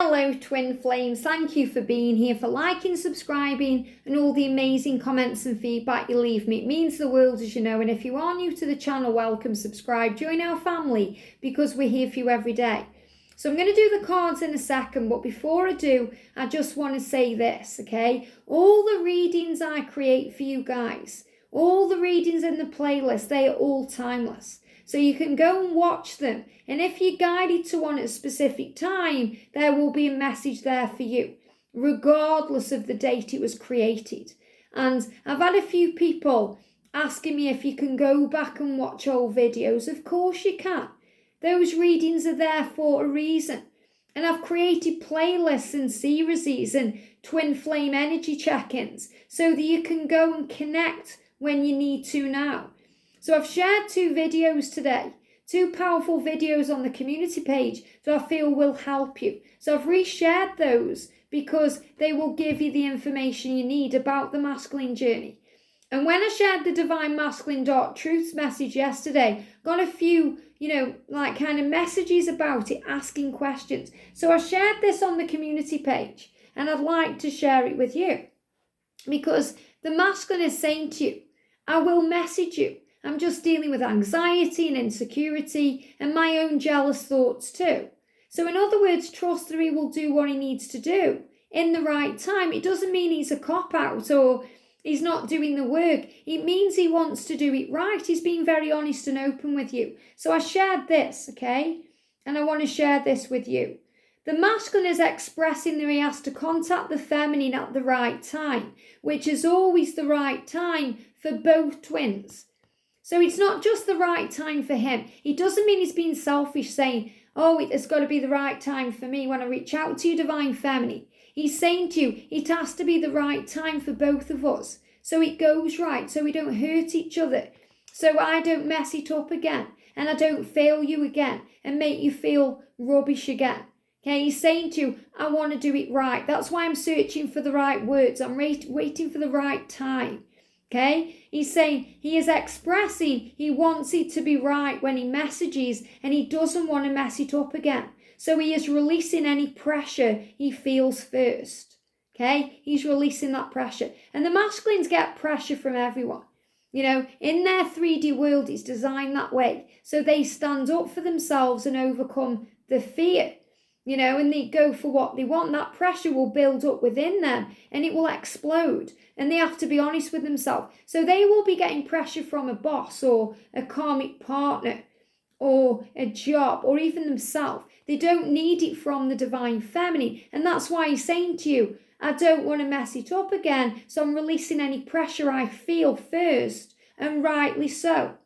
Hello twin flames, thank you for being here, for liking, subscribing and all the amazing comments and feedback you leave me. It means the world, as you know, and if you are new to the channel, welcome, subscribe, join our family because we're here for you every day. So I'm going to do the cards in a second, but before I do, I just want to say this, okay? All the readings I create for you guys, all the readings in the playlist, they are all timeless. So you can go and watch them. And if you're guided to one at a specific time, there will be a message there for you, regardless of the date it was created. And I've had a few people asking me if you can go back and watch old videos. Of course you can. Those readings are there for a reason. And I've created playlists and series and twin flame energy check-ins so that you can go and connect when you need to now. So I've shared 2 videos today, 2 powerful videos on the community page that I feel will help you. So I've reshared those because they will give you the information you need about the masculine journey. And when I shared the Divine Masculine Dark Truths message yesterday, got a few, kind of messages about it, asking questions. So I shared this on the community page and I'd like to share it with you because the masculine is saying to you, I will message you. I'm just dealing with anxiety and insecurity and my own jealous thoughts too. So in other words, trust that he will do what he needs to do in the right time. It doesn't mean he's a cop-out or he's not doing the work. It means he wants to do it right. He's being very honest and open with you. So I shared this, okay? And I want to share this with you. The masculine is expressing that he has to contact the feminine at the right time, which is always the right time for both twins. So it's not just the right time for him. It doesn't mean he's being selfish saying, oh, it's got to be the right time for me when I reach out to you, Divine Feminine. He's saying to you, it has to be the right time for both of us. So it goes right, so we don't hurt each other. So I don't mess it up again. And I don't fail you again and make you feel rubbish again. Okay, he's saying to you, I want to do it right. That's why I'm searching for the right words. I'm waiting for the right time. Okay, he's saying he is expressing he wants it to be right when he messages and he doesn't want to mess it up again. So he is releasing any pressure he feels first. Okay, he's releasing that pressure. And the masculines get pressure from everyone. In their 3D world, it's designed that way. So they stand up for themselves and overcome the fear. And they go for what they want. That pressure will build up within them and it will explode. And they have to be honest with themselves. So they will be getting pressure from a boss or a karmic partner or a job or even themselves. They don't need it from the Divine Feminine. And that's why he's saying to you, I don't want to mess it up again. So I'm releasing any pressure I feel first, and rightly so.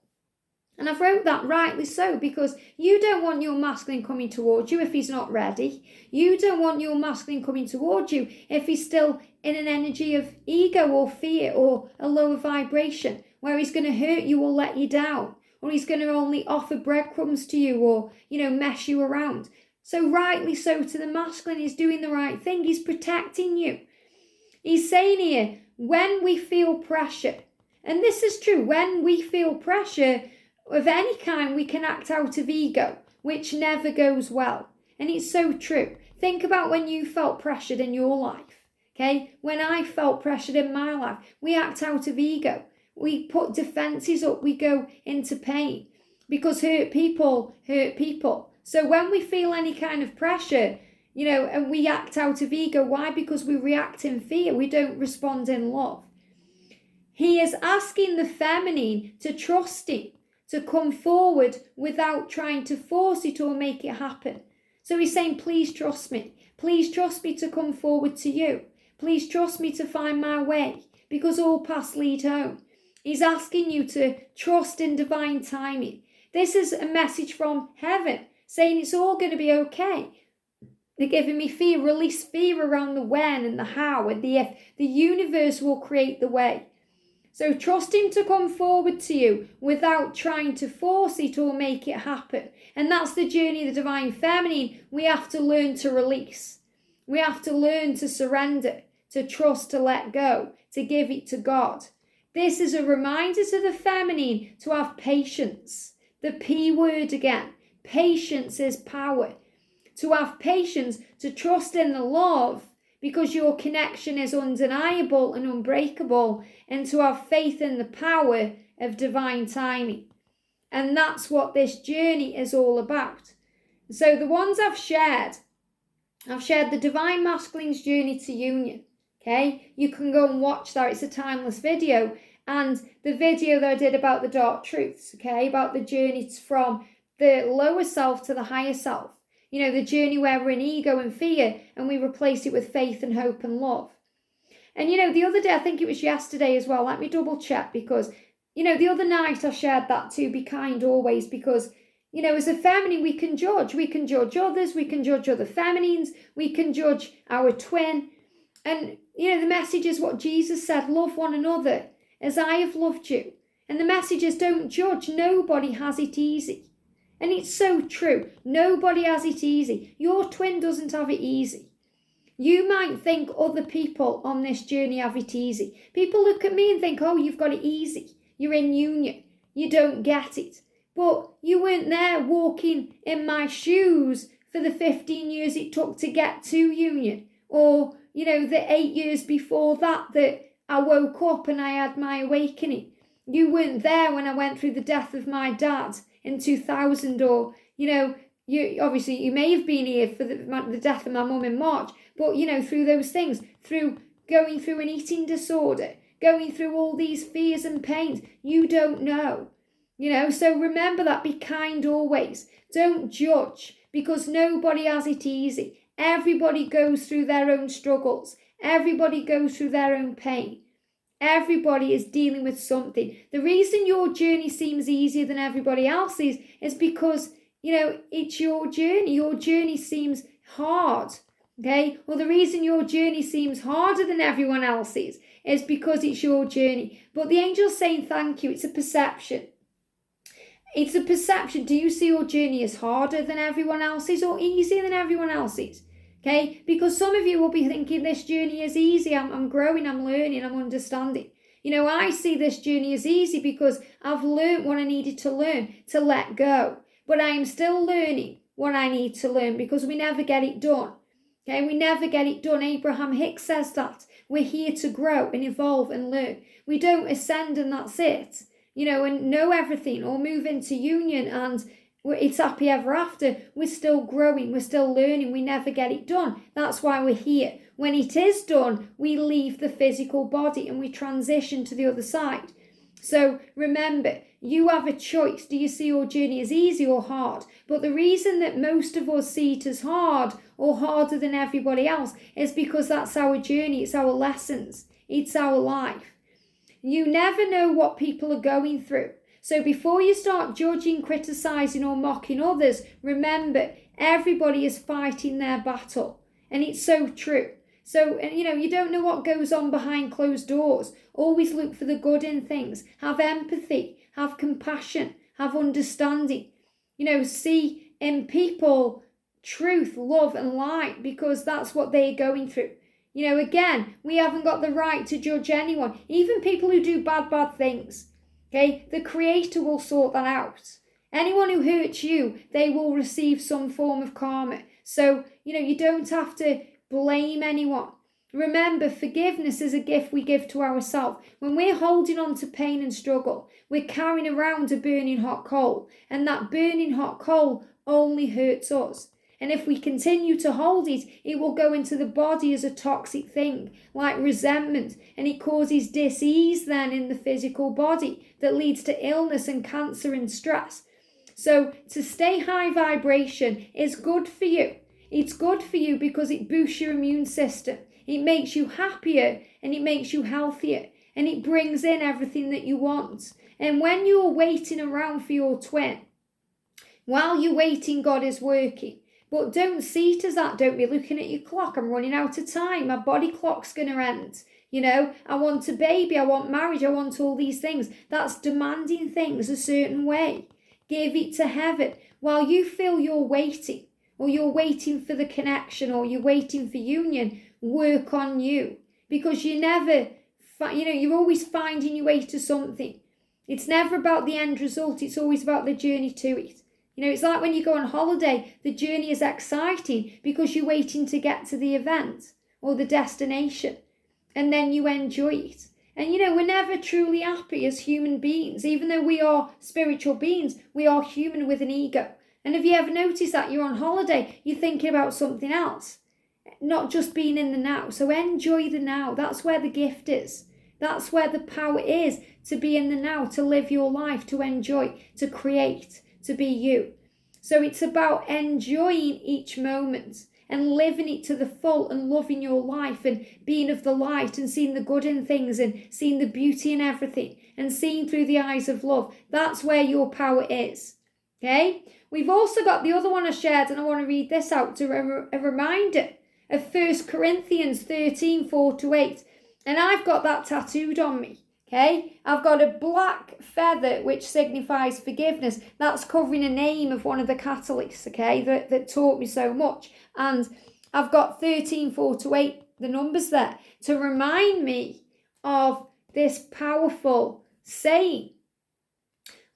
And I've wrote that rightly so because you don't want your masculine coming towards you if he's not ready. You don't want your masculine coming towards you if he's still in an energy of ego or fear or a lower vibration where he's going to hurt you or let you down, or he's going to only offer breadcrumbs to you or, mess you around. So rightly so to the masculine, he's doing the right thing. He's protecting you. He's saying here, when we feel pressure, and this is true, when we feel pressure of any kind, we can act out of ego, which never goes well. And it's so true. Think about when you felt pressured in your life. Okay? When I felt pressured in my life, we act out of ego. We put defenses up. We go into pain because hurt people hurt people. So when we feel any kind of pressure, and we act out of ego, why? Because we react in fear. We don't respond in love. He is asking the feminine to trust him, to come forward without trying to force it or make it happen. So he's saying, please trust me. Please trust me to come forward to you. Please trust me to find my way because all paths lead home. He's asking you to trust in divine timing. This is a message from heaven saying it's all going to be okay. They're giving me fear, release fear around the when and the how and the if. The universe will create the way. So trust him to come forward to you without trying to force it or make it happen. And that's the journey of the Divine Feminine. We have to learn to release. We have to learn to surrender, to trust, to let go, to give it to God. This is a reminder to the feminine to have patience. The P word again. Patience is power. to have patience, to trust in the love, because your connection is undeniable and unbreakable, and to have faith in the power of divine timing. And that's what this journey is all about. So the ones I've shared the Divine Masculine's Journey to Union. Okay, you can go and watch that. It's a timeless video. And the video that I did about the dark truths, okay, about the journey from the lower self to the higher self. You know, the journey where we're in ego and fear and we replace it with faith and hope and love. And, you know, the other day, I think it was yesterday as well, let me double check, because, you know, the other night I shared that too, be kind always, because, you know, as a feminine, we can judge. We can judge others. We can judge other feminines. We can judge our twin. And, you know, the message is what Jesus said, love one another as I have loved you. And the message is don't judge. Nobody has it easy. And it's so true. Nobody has it easy. Your twin doesn't have it easy. You might think other people on this journey have it easy. People look at me and think, oh, you've got it easy. You're in union. You don't get it. But you weren't there walking in my shoes for the 15 years it took to get to union. Or, you know, the 8 years before that I woke up and I had my awakening. You weren't there when I went through the death of my dad in 2000, or, you know, you may have been here for the death of my mum in March, but, you know, through those things, through going through an eating disorder, going through all these fears and pains, you don't know, you know. So remember that, be kind always. Don't judge, because nobody has it easy. Everybody goes through their own struggles. Everybody goes through their own pain. Everybody is dealing with something. The reason your journey seems easier than everybody else's is because, you know, it's your journey. Your journey seems hard, okay? Well, the reason your journey seems harder than everyone else's is because it's your journey. But the angel's saying thank you. It's a perception. It's a perception. Do you see your journey as harder than everyone else's or easier than everyone else's? Okay, because some of you will be thinking this journey is easy. I'm growing, I'm learning, I'm understanding. You know, I see this journey as easy because I've learned what I needed to learn, to let go. But I am still learning what I need to learn, because we never get it done. Okay, we never get it done. Abraham Hicks says that. We're here to grow and evolve and learn. We don't ascend and that's it. You know, and know everything or move into union and it's happy ever after. We're still growing, we're still learning, we never get it done. That's why we're here. When it is done, we leave the physical body and we transition to the other side. So remember, you have a choice. Do you see your journey as easy or hard? But the reason that most of us see it as hard or harder than everybody else is because that's our journey, it's our lessons, it's our life. You never know what people are going through. So before you start judging, criticising or mocking others, remember, everybody is fighting their battle. And it's so true. So, you know, you don't know what goes on behind closed doors. Always look for the good in things. Have empathy, have compassion, have understanding. You know, see in people truth, love and light, because that's what they're going through. You know, again, we haven't got the right to judge anyone, even people who do bad things. Okay, the Creator will sort that out. Anyone who hurts you, they will receive some form of karma. So, you know, you don't have to blame anyone. Remember, forgiveness is a gift we give to ourselves. When we're holding on to pain and struggle, we're carrying around a burning hot coal. And that burning hot coal only hurts us. And if we continue to hold it, it will go into the body as a toxic thing, like resentment, and it causes dis-ease then in the physical body that leads to illness and cancer and stress. So to stay high vibration is good for you. It's good for you because it boosts your immune system. It makes you happier and it makes you healthier and it brings in everything that you want. And when you're waiting around for your twin, while you're waiting, God is working. But don't see it as that. Don't be looking at your clock. I'm running out of time. My body clock's going to end. You know, I want a baby. I want marriage. I want all these things. That's demanding things a certain way. Give it to heaven. While you feel you're waiting, or you're waiting for the connection, or you're waiting for union, work on you. Because you never, you're always finding your way to something. It's never about the end result. It's always about the journey to it. It's like when you go on holiday, the journey is exciting because you're waiting to get to the event or the destination, and then you enjoy it. And we're never truly happy as human beings. Even though we are spiritual beings, we are human with an ego. And have you ever noticed that you're on holiday, you're thinking about something else, not just being in the now? So enjoy the now. That's where the gift is. That's where the power is, to be in the now, to live your life, to enjoy, to create, to be you. So it's about enjoying each moment and living it to the full and loving your life and being of the light and seeing the good in things and seeing the beauty in everything and seeing through the eyes of love. That's where your power is. Okay? We've also got the other one I shared, and I want to read this out to a reminder of 1 Corinthians 13, 4-8. And I've got that tattooed on me. Okay, I've got a black feather which signifies forgiveness. That's covering a name of one of the catalysts, okay, that taught me so much. And I've got 13, 4-8, the numbers there, to remind me of this powerful saying.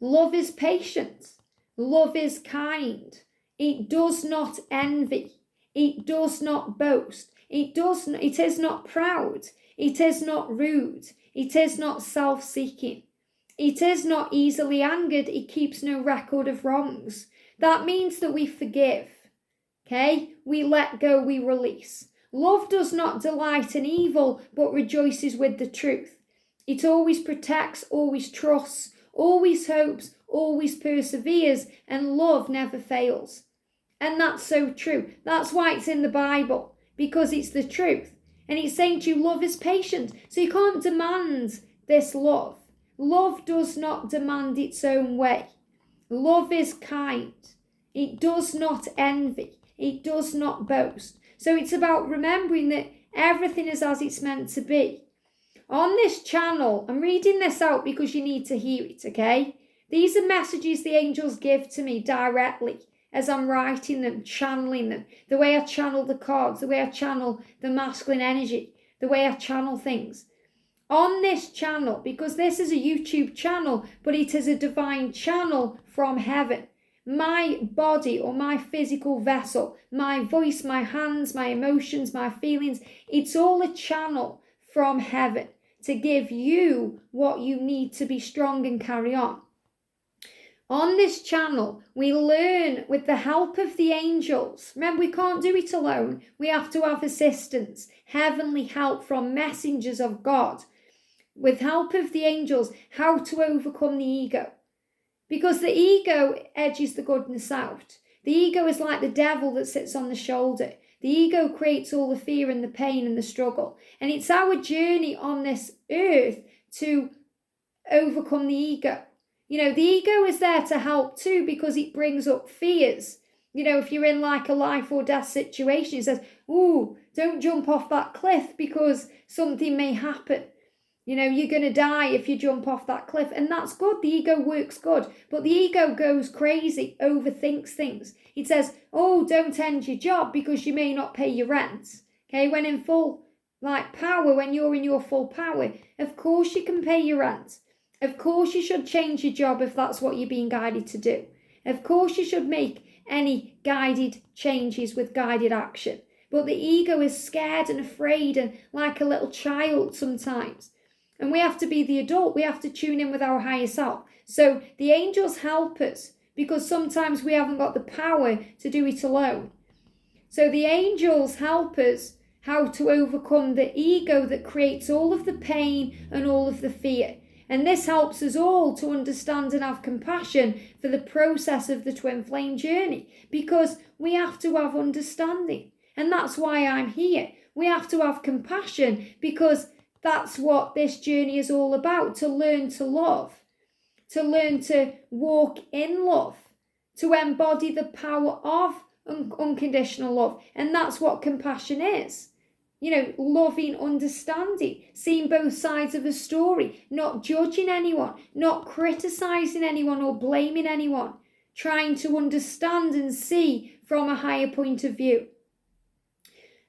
Love is patient. Love is kind. It does not envy. It does not boast. It is not proud. It is not rude. It is not self-seeking. It is not easily angered. It keeps no record of wrongs. That means that we forgive. Okay? We let go, we release. Love does not delight in evil, but rejoices with the truth. It always protects, always trusts, always hopes, always perseveres, and love never fails. And that's so true. That's why it's in the Bible, because it's the truth. And it's saying to you, love is patient. So you can't demand this love. Love does not demand its own way. Love is kind. It does not envy. It does not boast. So it's about remembering that everything is as it's meant to be. On this channel, I'm reading this out because you need to hear it, okay? These are messages the angels give to me directly as I'm writing them, channeling them, the way I channel the cards, the way I channel the masculine energy, the way I channel things. On this channel, because this is a YouTube channel, but it is a divine channel from heaven. My body or my physical vessel, my voice, my hands, my emotions, my feelings, it's all a channel from heaven to give you what you need to be strong and carry on. On this channel, we learn with the help of the angels. Remember, we can't do it alone. We have to have assistance, heavenly help from messengers of God. With help of the angels, how to overcome the ego. Because the ego edges the goodness out. The ego is like the devil that sits on the shoulder. The ego creates all the fear and the pain and the struggle. And it's our journey on this earth to overcome the ego. The ego is there to help too because it brings up fears. If you're in like a life or death situation, it says, ooh, don't jump off that cliff because something may happen. You're going to die if you jump off that cliff. And that's good. The ego works good. But the ego goes crazy, overthinks things. It says, oh, don't end your job because you may not pay your rent. Okay, when in full power, when you're in your full power, of course you can pay your rent. Of course you should change your job if that's what you're being guided to do. Of course you should make any guided changes with guided action. But the ego is scared and afraid and like a little child sometimes. And we have to be the adult. We have to tune in with our higher self. So the angels help us because sometimes we haven't got the power to do it alone. So the angels help us how to overcome the ego that creates all of the pain and all of the fear. And this helps us all to understand and have compassion for the process of the twin flame journey because we have to have understanding. And that's why I'm here. We have to have compassion because that's what this journey is all about, to learn to love, to learn to walk in love, to embody the power of unconditional love. And that's what compassion is. Loving, understanding, seeing both sides of a story, not judging anyone, not criticizing anyone or blaming anyone, trying to understand and see from a higher point of view.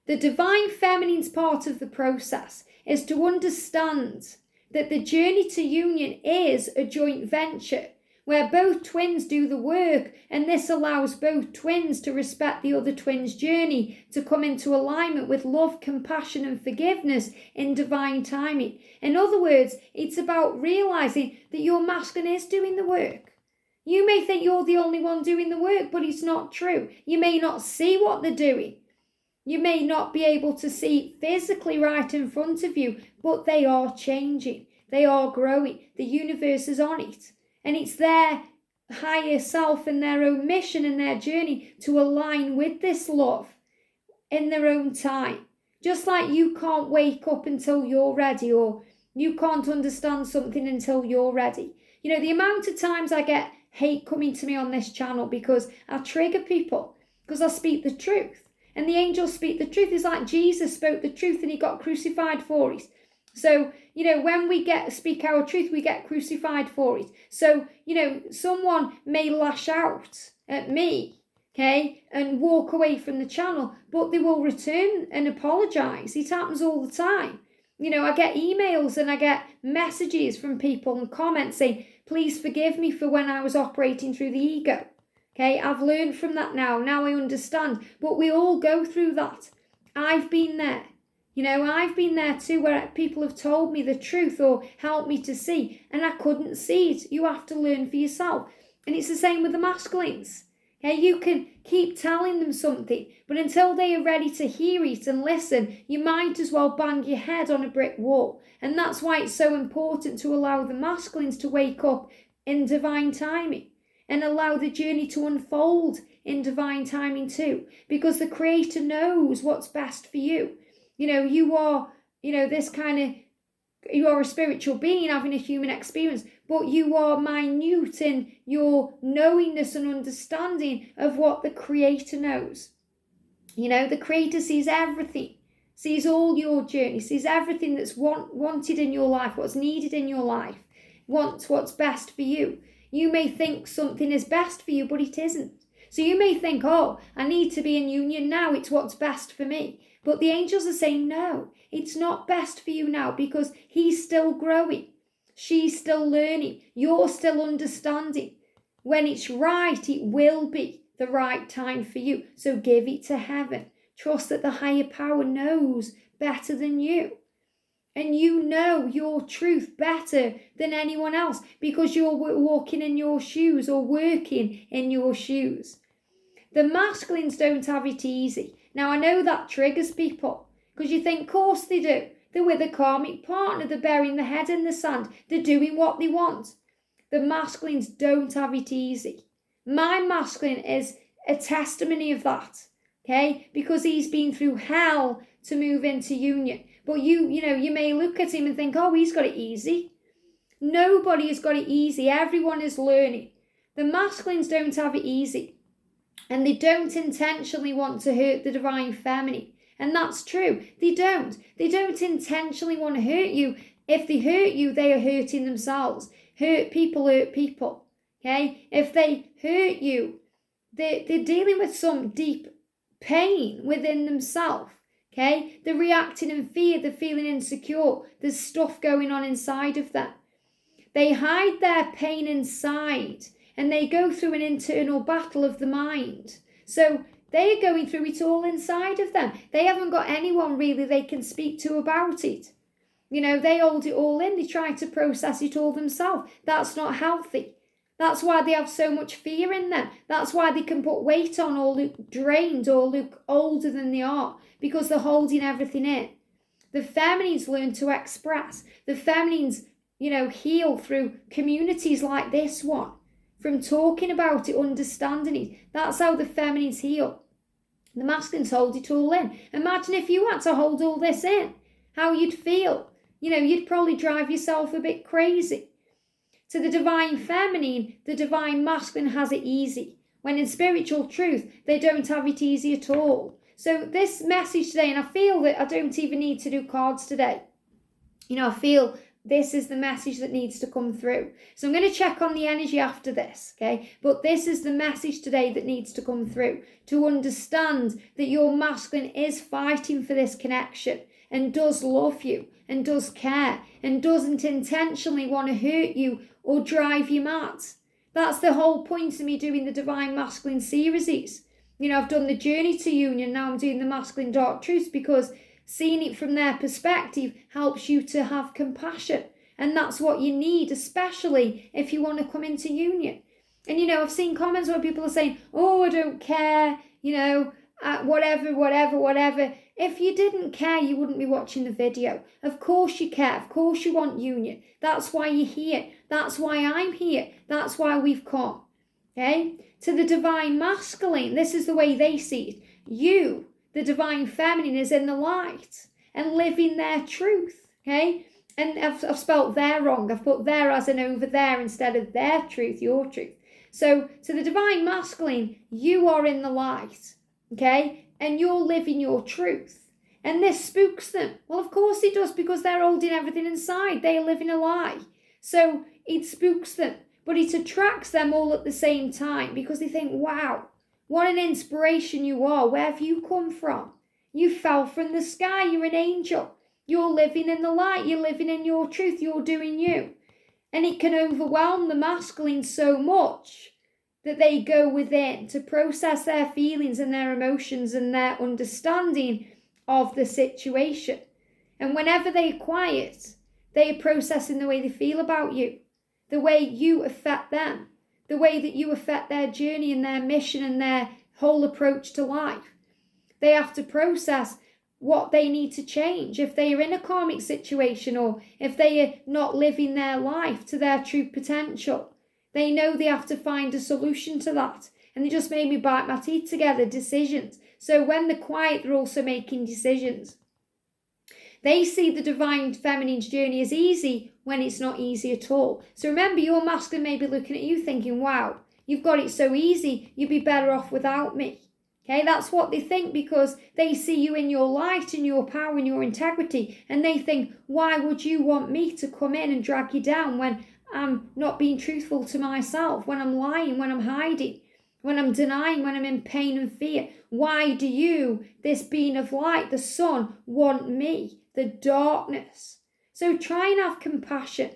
The divine feminine's part of the process is to understand that the journey to union is a joint venture where both twins do the work, and this allows both twins to respect the other twin's journey, to come into alignment with love, compassion, and forgiveness in divine timing. In other words, it's about realizing that your masculine is doing the work. You may think you're the only one doing the work, but it's not true. You may not see what they're doing. You may not be able to see physically right in front of you, but they are changing. They are growing. The universe is on it. And it's their higher self and their own mission and their journey to align with this love in their own time. Just like you can't wake up until you're ready, or you can't understand something until you're ready. You know, the amount of times I get hate coming to me on this channel because I trigger people, because I speak the truth. And the angels speak the truth. It's like Jesus spoke the truth and he got crucified for it. So, you know, when we speak our truth, we get crucified for it. So, you know, someone may lash out at me, okay, and walk away from the channel, but they will return and apologize. It happens all the time. You know, I get emails and I get messages from people and comments saying, please forgive me for when I was operating through the ego. Okay, I've learned from that now. Now I understand. But we all go through that. I've been there. You know, I've been there too, where people have told me the truth or helped me to see, and I couldn't see it. You have to learn for yourself. And it's the same with the masculines. Okay, you can keep telling them something, but until they are ready to hear it and listen, you might as well bang your head on a brick wall. And that's why it's so important to allow the masculines to wake up in divine timing, and allow the journey to unfold in divine timing too. Because the Creator knows what's best for you. You know, you are, you know, you are a spiritual being having a human experience, but you are minute in your knowingness and understanding of what the Creator knows. You know, the Creator sees everything, sees all your journey, sees everything that's wanted in your life, what's needed in your life, wants what's best for you. You may think something is best for you, but it isn't. So you may think, oh, I need to be in union now. It's what's best for me. But the angels are saying, no, it's not best for you now, because he's still growing. She's still learning. You're still understanding. When it's right, it will be the right time for you. So give it to heaven. Trust that the higher power knows better than you. And you know your truth better than anyone else, because you're walking in your shoes or working in your shoes. The masculines don't have it easy. Now, I know that triggers people, because you think, of course they do. They're with a karmic partner. They're burying their head in the sand. They're doing what they want. The masculines don't have it easy. My masculine is a testimony of that, okay? Because he's been through hell to move into union. But you may look at him and think, oh, he's got it easy. Nobody has got it easy. Everyone is learning. The masculines don't have it easy. And they don't intentionally want to hurt the divine feminine. And that's true. They don't. They don't intentionally want to hurt you. If they hurt you, they are hurting themselves. Hurt people. Okay? If they hurt you, they're dealing with some deep pain within themselves. Okay, they're reacting in fear, they're feeling insecure, there's stuff going on inside of them. They hide their pain inside and they go through an internal battle of the mind. So they are going through it all inside of them. They haven't got anyone really they can speak to about it. You know, they hold it all in, they try to process it all themselves. That's not healthy. That's why they have so much fear in them. That's why they can put weight on or look drained or look older than they are, because they're holding everything in. The feminines learn to express. The feminines, heal through communities like this one, from talking about it, understanding it. That's how the feminines heal. The masculines hold it all in. Imagine if you had to hold all this in, how you'd feel. You'd probably drive yourself a bit crazy. To the divine feminine, the divine masculine has it easy. When in spiritual truth, they don't have it easy at all. So this message today, and I feel that I don't even need to do cards today. I feel this is the message that needs to come through. So I'm going to check on the energy after this, okay? But this is the message today that needs to come through, to understand that your masculine is fighting for this connection and does love you and does care and doesn't intentionally want to hurt you or drive you mad. That's the whole point of me doing the Divine Masculine series. I've done the journey to union, now I'm doing the masculine dark truths, because seeing it from their perspective helps you to have compassion. And that's what you need, especially if you want to come into union. And, I've seen comments where people are saying, oh, I don't care, whatever. If you didn't care, you wouldn't be watching the video. Of course you care. Of course you want union. That's why you're here. That's why I'm here. That's why we've come. Okay? To the Divine Masculine, this is the way they see it. You, the Divine Feminine, is in the light and living their truth. Okay? And I've spelt there wrong. I've put there as in over there instead of their truth, your truth. So to the Divine Masculine, you are in the light, okay? And you're living your truth. And this spooks them. Well, of course it does, because they're holding everything inside. They are living a lie. So it spooks them. But it attracts them all at the same time, because they think, wow, what an inspiration you are. Where have you come from? You fell from the sky. You're an angel. You're living in the light. You're living in your truth. You're doing you. And it can overwhelm the masculine so much that they go within to process their feelings and their emotions and their understanding of the situation. And whenever they are quiet, they are processing the way they feel about you, the way you affect them, the way that you affect their journey and their mission and their whole approach to life. They have to process what they need to change if they are in a karmic situation, or if they are not living their life to their true potential. They know they have to find a solution to that. And they just made me bite my teeth together, decisions. So when they're quiet, they're also making decisions. They see the Divine Feminine's journey as easy when it's not easy at all. So remember, your masculine may be looking at you thinking, wow, you've got it so easy, you'd be better off without me. Okay, that's what they think, because they see you in your light and your power and your integrity, and they think, why would you want me to come in and drag you down when I'm not being truthful to myself, when I'm lying, when I'm hiding, when I'm denying, when I'm in pain and fear? Why do you, this being of light, the sun, want me, the darkness? So try and have compassion.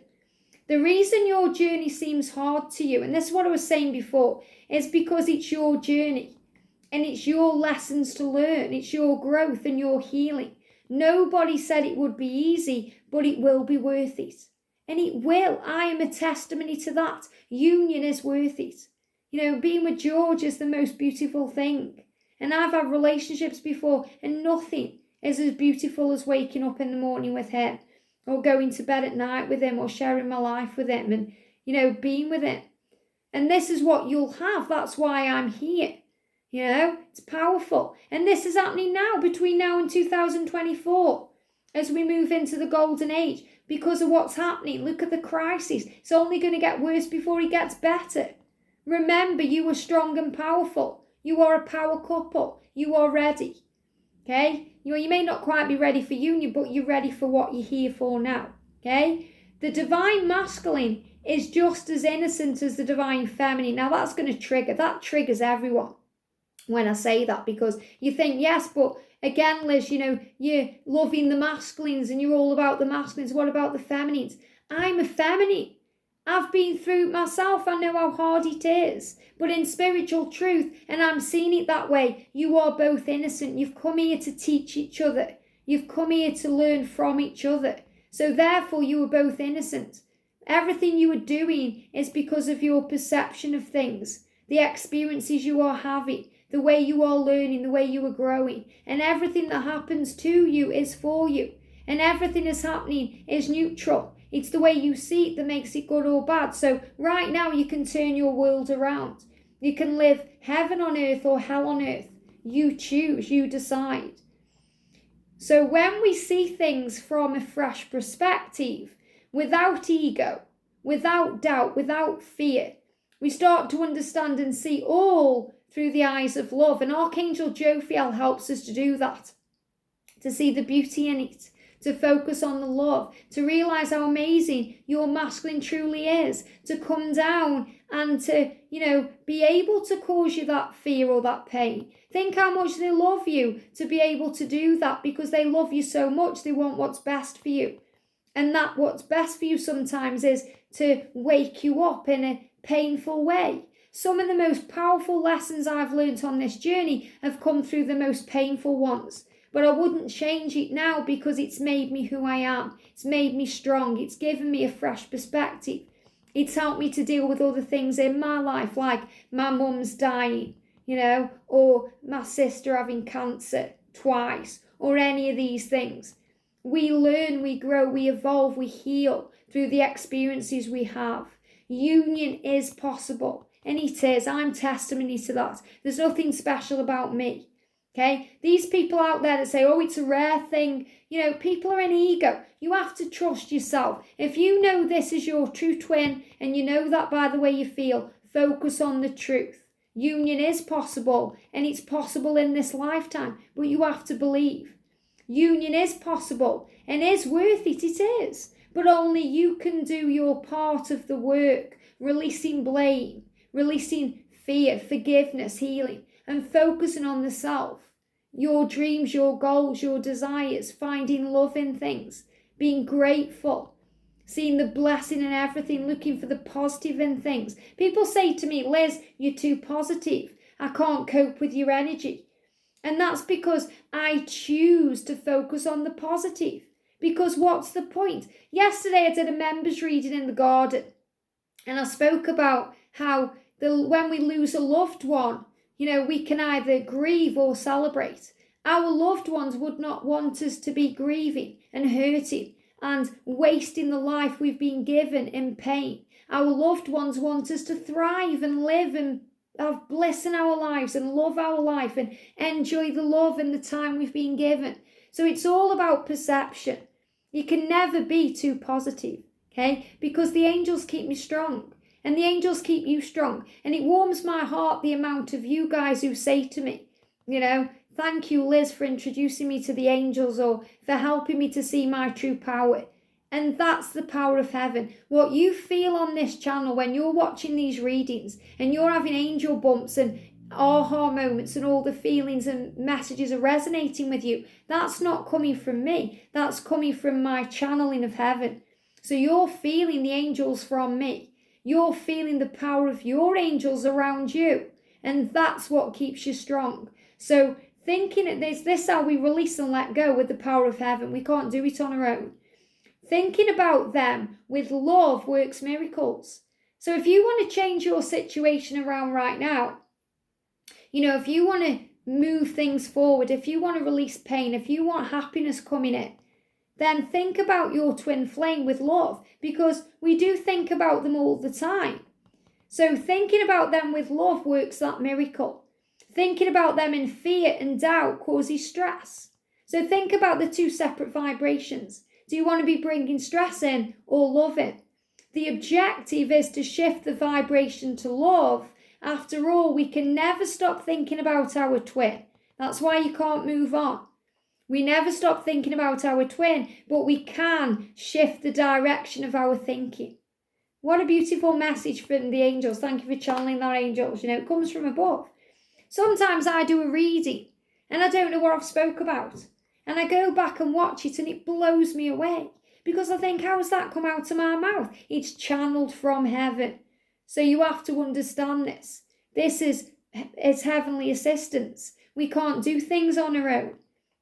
The reason your journey seems hard to you, and this is what I was saying before, is because it's your journey. And it's your lessons to learn. It's your growth and your healing. Nobody said it would be easy, but it will be worth it. And it will. I am a testimony to that. Union is worth it. Being with George is the most beautiful thing. And I've had relationships before, and nothing is as beautiful as waking up in the morning with him, or going to bed at night with him, or sharing my life with him, and, being with him. And this is what you'll have. That's why I'm here. It's powerful. And this is happening now, between now and 2024, as we move into the golden age, because of what's happening. Look at the crisis. It's only going to get worse before it gets better. Remember, you are strong and powerful. You are a power couple. You are ready. Okay? You may not quite be ready for union, but you're ready for what you're here for now. Okay? The Divine Masculine is just as innocent as the Divine Feminine. Now that's going to trigger. That triggers everyone when I say that, because you think, yes, but again, Liz, you're loving the masculines and you're all about the masculines. What about the feminines? I'm a feminine. I've been through it myself. I know how hard it is. But in spiritual truth, and I'm seeing it that way, you are both innocent. You've come here to teach each other. You've come here to learn from each other. So therefore, you are both innocent. Everything you are doing is because of your perception of things, the experiences you are having, the way you are learning, the way you are growing. And everything that happens to you is for you. And everything that's happening is neutral. It's the way you see it that makes it good or bad. So right now you can turn your world around. You can live heaven on earth or hell on earth. You choose, you decide. So when we see things from a fresh perspective, without ego, without doubt, without fear, we start to understand and see all through the eyes of love. And Archangel Jophiel helps us to do that, to see the beauty in it, to focus on the love, to realize how amazing your masculine truly is, to come down and to, be able to cause you that fear or that pain. Think how much they love you to be able to do that, because they love you so much, they want what's best for you. And that what's best for you sometimes is to wake you up in a painful way. Some of the most powerful lessons I've learnt on this journey have come through the most painful ones. But I wouldn't change it now because it's made me who I am. It's made me strong. It's given me a fresh perspective. It's helped me to deal with other things in my life, like my mum's dying, or my sister having cancer twice, or any of these things. We learn, we grow, we evolve, we heal through the experiences we have. Union is possible, and it is. I'm testimony to that. There's nothing special about me. Okay, these people out there that say, oh, it's a rare thing, people are in ego. You have to trust yourself. If you know this is your true twin and you know that by the way you feel, focus on the truth. Union is possible, and it's possible in this lifetime, but you have to believe. Union is possible and is worth it. It is, but only you can do your part of the work, releasing blame, releasing fear, forgiveness, healing, and focusing on the self, your dreams, your goals, your desires, finding love in things, being grateful, seeing the blessing in everything, looking for the positive in things. People say to me, Liz, you're too positive. I can't cope with your energy. And that's because I choose to focus on the positive. Because what's the point? Yesterday I did a members reading in the garden, and I spoke about how when we lose a loved one, we can either grieve or celebrate. Our loved ones would not want us to be grieving and hurting and wasting the life we've been given in pain. Our loved ones want us to thrive and live and have bliss in our lives and love our life and enjoy the love and the time we've been given. So it's all about perception. You can never be too positive, okay? Because the angels keep me strong. And the angels keep you strong. And it warms my heart the amount of you guys who say to me, thank you, Liz, for introducing me to the angels or for helping me to see my true power. And that's the power of heaven. What you feel on this channel when you're watching these readings and you're having angel bumps and aha moments and all the feelings and messages are resonating with you, that's not coming from me. That's coming from my channeling of heaven. So you're feeling the angels from me. You're feeling the power of your angels around you. And that's what keeps you strong. So thinking at this is how we release and let go with the power of heaven. We can't do it on our own. Thinking about them with love works miracles. So if you want to change your situation around right now, if you want to move things forward, if you want to release pain, if you want happiness coming in, then think about your twin flame with love, because we do think about them all the time. So thinking about them with love works that miracle. Thinking about them in fear and doubt causes stress. So think about the two separate vibrations. Do you want to be bringing stress in or love in? The objective is to shift the vibration to love. After all, we can never stop thinking about our twin. That's why you can't move on. We never stop thinking about our twin, but we can shift the direction of our thinking. What a beautiful message from the angels. Thank you for channeling that, angels. It comes from above. Sometimes I do a reading and I don't know what I've spoke about. And I go back and watch it and it blows me away. Because I think, how has that come out of my mouth? It's channeled from heaven. So you have to understand this. This is heavenly assistance. We can't do things on our own.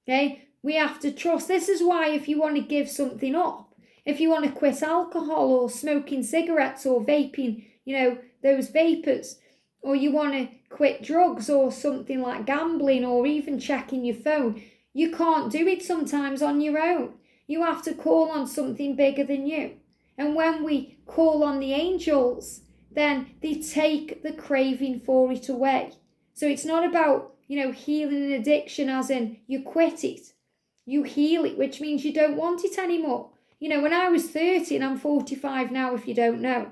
Okay, we have to trust. This is why if you want to give something up, if you want to quit alcohol or smoking cigarettes or vaping, those vapors, or you want to quit drugs or something like gambling or even checking your phone, you can't do it sometimes on your own. You have to call on something bigger than you. And when we call on the angels, then they take the craving for it away. So it's not about healing an addiction as in you quit it. You heal it, which means you don't want it anymore. When I was 30, and I'm 45 now if you don't know.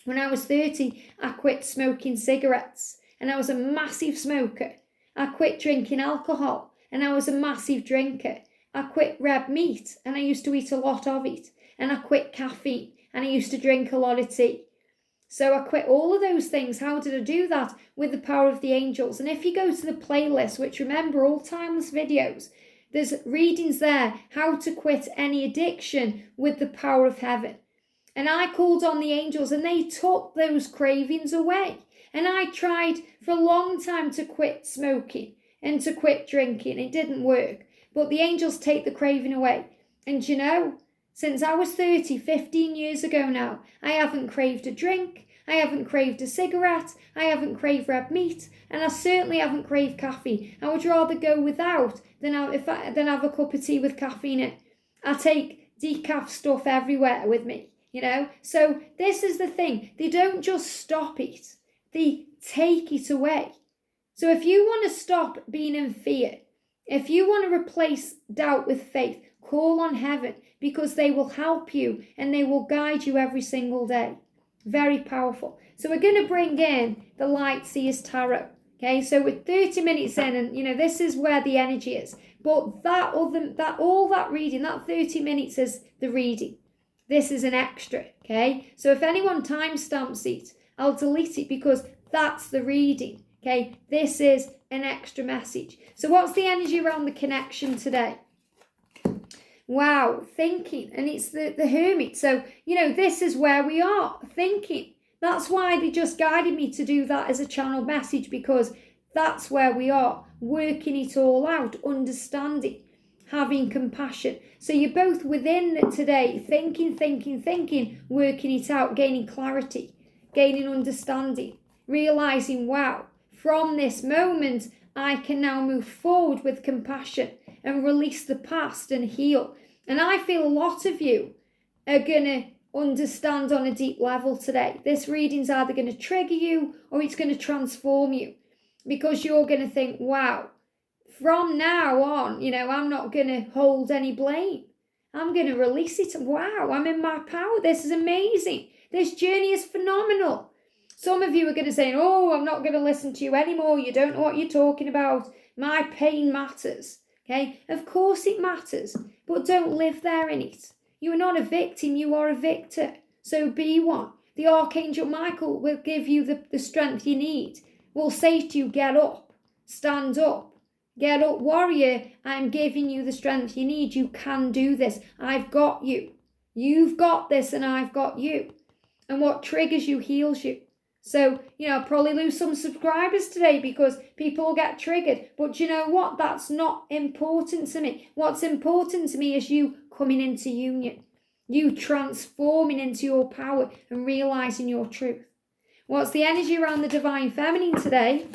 When I was 30, I quit smoking cigarettes and I was a massive smoker. I quit drinking alcohol and I was a massive drinker. I quit red meat and I used to eat a lot of it. And I quit caffeine and I used to drink a lot of tea. So I quit all of those things. How did I do that? With the power of the angels. And if you go to the playlist, which remember, all timeless videos, there's readings there, how to quit any addiction with the power of heaven. And I called on the angels and they took those cravings away. And I tried for a long time to quit smoking and to quit drinking. It didn't work. But the angels take the craving away. And you know, since I was 30, 15 years ago now, I haven't craved a drink. I haven't craved a cigarette. I haven't craved red meat. And I certainly haven't craved caffeine. I would rather go without than have a cup of tea with caffeine in it. I take decaf stuff everywhere with me. You know, so this is the thing. They don't just stop it. They take it away. So if you want to stop being in fear, if you want to replace doubt with faith, call on heaven, because they will help you and they will guide you every single day. Very powerful. So we're going to bring in the Light Seers Tarot. Okay, so we're 30 minutes in, and you know, this is where the energy is. But all that reading, that 30 minutes is the reading. This is an extra, okay? So if anyone timestamps it, I'll delete it because that's the reading, okay? This is an extra message. So what's the energy around the connection today? Wow, thinking. And it's the Hermit. So, you know, this is where we are, thinking. That's why they just guided me to do that as a channel message, because that's where we are, working it all out, understanding, having compassion. So you're both within today, thinking, working it out, gaining clarity, gaining understanding, realizing, wow, from this moment, I can now move forward with compassion and release the past and heal. And I feel a lot of you are going to understand on a deep level today. This reading's either going to trigger you or it's going to transform you, because you're going to think, wow, from now on, you know, I'm not going to hold any blame. I'm going to release it. Wow, I'm in my power. This is amazing. This journey is phenomenal. Some of you are going to say, oh, I'm not going to listen to you anymore. You don't know what you're talking about. My pain matters. Okay, of course it matters, but don't live there in it. You are not a victim, you are a victor. So be one. The Archangel Michael will give you the strength you need. Will say to you, get up, stand up. Get up, warrior. I'm giving you the strength you need. You can do this. I've got you. You've got this and I've got you. And what triggers you heals you. So, you know, I'll probably lose some subscribers today because people will get triggered. But you know what? That's not important to me. What's important to me is you coming into union. You transforming into your power and realizing your truth. What's the energy around the Divine Feminine today?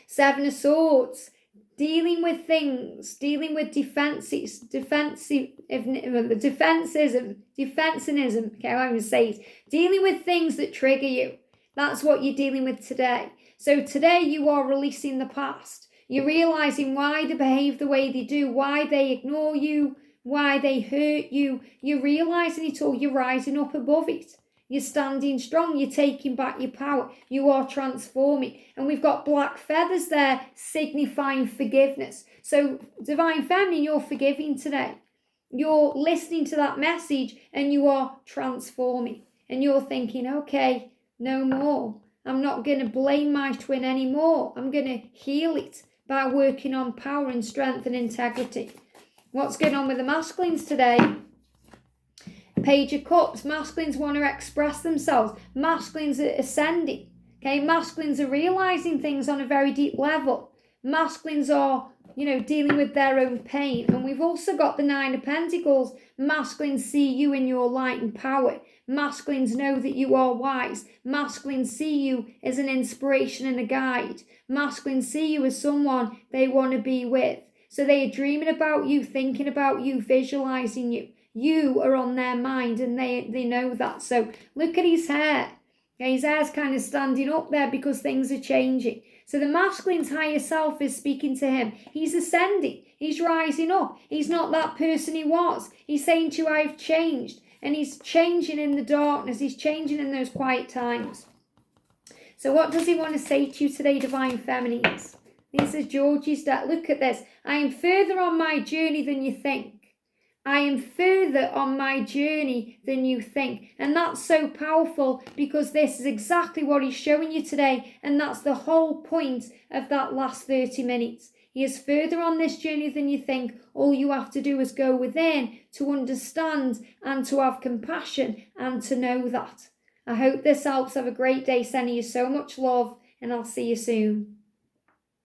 7 of Swords. Dealing with things, dealing with defensivism, okay, I won't say it. Dealing with things that trigger you. That's what you're dealing with today. So today you are releasing the past. You're realizing why they behave the way they do, why they ignore you, why they hurt you. You're realizing it all. You're rising up above it. You're standing strong. You're taking back your power. You are transforming. And we've got black feathers there signifying forgiveness. So Divine Feminine, you're forgiving today. You're listening to that message and you are transforming. And you're thinking, okay, no more. I'm not going to blame my twin anymore. I'm going to heal it by working on power and strength and integrity. What's going on with the masculines today? Page of Cups. Masculines want to express themselves. Masculines are ascending. Okay, masculines are realizing things on a very deep level. Masculines are, you know, dealing with their own pain. And we've also got the 9 of Pentacles. Masculines see you in your light and power. Masculines know that you are wise. Masculines see you as an inspiration and a guide. Masculines see you as someone they want to be with. So they are dreaming about you, thinking about you, visualizing you. You are on their mind and they know that. So look at his hair. Okay, his hair's kind of standing up there because things are changing. So the masculine's higher self is speaking to him. He's ascending. He's rising up. He's not that person he was. He's saying to you, I've changed. And he's changing in the darkness. He's changing in those quiet times. So what does he want to say to you today, Divine Feminines? This is Georgie's deck. Look at this. I am further on my journey than you think. I am further on my journey than you think. And that's so powerful because this is exactly what he's showing you today. And that's the whole point of that last 30 minutes. He is further on this journey than you think. All you have to do is go within to understand and to have compassion and to know that. I hope this helps. Have a great day. Sending you so much love, and I'll see you soon.